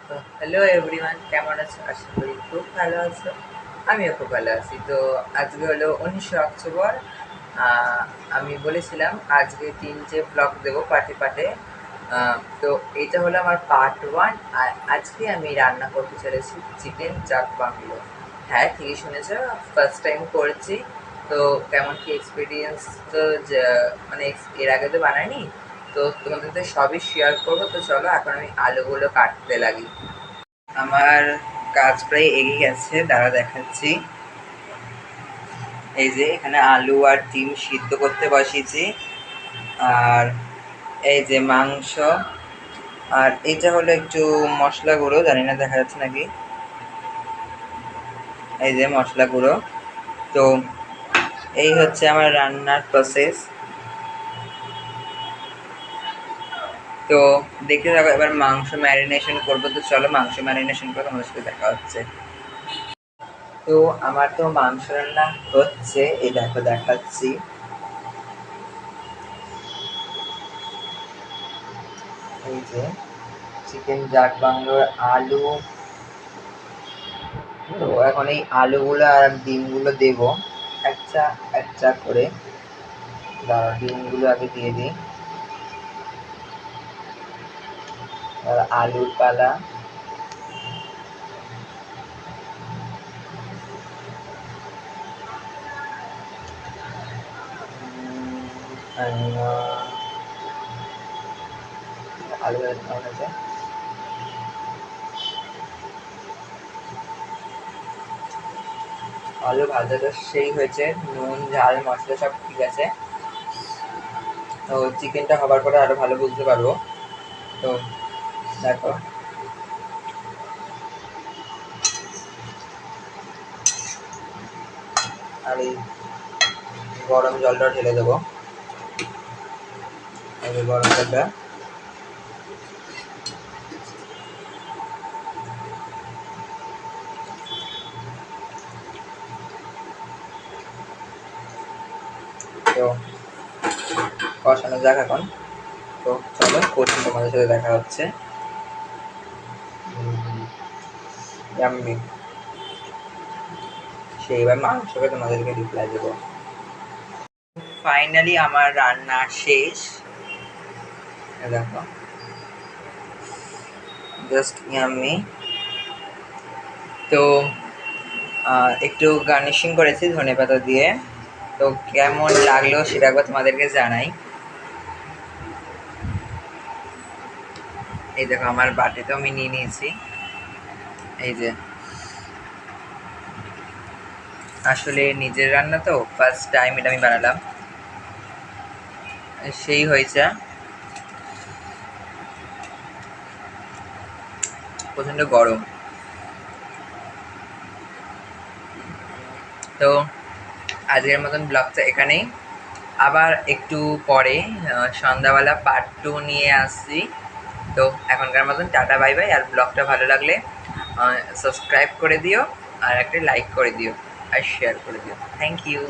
তো hello everyone, কেমন আছো? আশা করি খুব ভালো আছো। আমিও খুব ভালো আছি। তো আজকে হলো 19শে অক্টোবর। আহ, আমি বলেছিলাম আজকে তিনটে ব্লগ দেবো পার্টে পার্টে। তো এটা হলো আমার পার্ট 1। আর আজকে আমি রান্না করতে চলেছি চিকেন চাক বাংলো। হ্যাঁ, ঠিকই শুনেছো, ফার্স্ট টাইম করেছি। তো কেমন কি এক্সপিরিয়েন্স, তো মানে এর আগে তো বানাইনি। তো তোমাদের সাথে সবই শেয়ার করবো। তো চলো এখন আমি আলুগুলো কাটতে লাগি। আমার কাজ প্রায় এগিয়ে গেছে, দাঁড়া দেখাচ্ছি। এই যে এখানে আলু আর ডিম সিদ্ধ করতে বসিয়েছি। আর এই যে মাংস। আর এটা হলো একটু মশলা গুঁড়ো, জানি না দেখা যাচ্ছে নাকি। এই যে মশলা গুঁড়ো। তো এই হচ্ছে আমার রান্নার প্রসেস। তো দেখতে থাকো, এবার মাংস ম্যারিনেশন করবো। তো চলো মাংস ম্যারিনেশন করে তোমাদের সাথে দেখা হচ্ছে। তো আমার তো মাংস রান্না হচ্ছে, এই দেখো দেখাচ্ছি। এই যে চিকেন জাক বাংলোর আলু। তো এখন এই আলুগুলো আর ডিমগুলো দেবো একটা একটা করে। দাঁড়া, ডিমগুলো আগে দিয়ে দিই। আর আলুর পালা। আলু কেমন আছে? আলু ভাজাটা সেই হয়েছে, নুন ঝাল মশলা সব ঠিক আছে। তো চিকেনটা হবার পরে আরো ভালো বুঝতে পারবো। তো দেখো, আর এই গরম জলটা ঢেলে দেবো। এই যে গরম জলটা। তো কষানো যাক এখন। তো চলো করছি, তোমাদের সাথে দেখা হচ্ছে। ইয়াম্মি। সেইবার মাংসকে তোমাদেরকে রিপ্লাই দেবো। ফাইনালি আমার রান্না শেষ। দেখো, জাস্ট ইয়াম্মি। তো একটু গার্নিশিং করেছি ধনেপাতা দিয়ে। তো কেমন লাগলো সেটা একবার তোমাদেরকে জানাই। এই দেখো আমার বাটিতে আমি নিয়ে নিয়েছি। এই যে আসলে নিজের রান্না তো ফার্স্ট টাইম এটা আমি বানালাম, সেই হয়েছে। প্রচণ্ড গরম। তো আজকের মতন ব্লগটা এখানেই। আবার একটু পরে সন্ধ্যাবেলা পার্ট 2 নিয়ে আসছি। তো এখনকার মতন টাটা বাই বাই। আর ব্লগটা ভালো লাগলে সাবস্ক্রাইব করে দিও, আর একটা লাইক করে দিও, আর শেয়ার করে দিও। Thank you.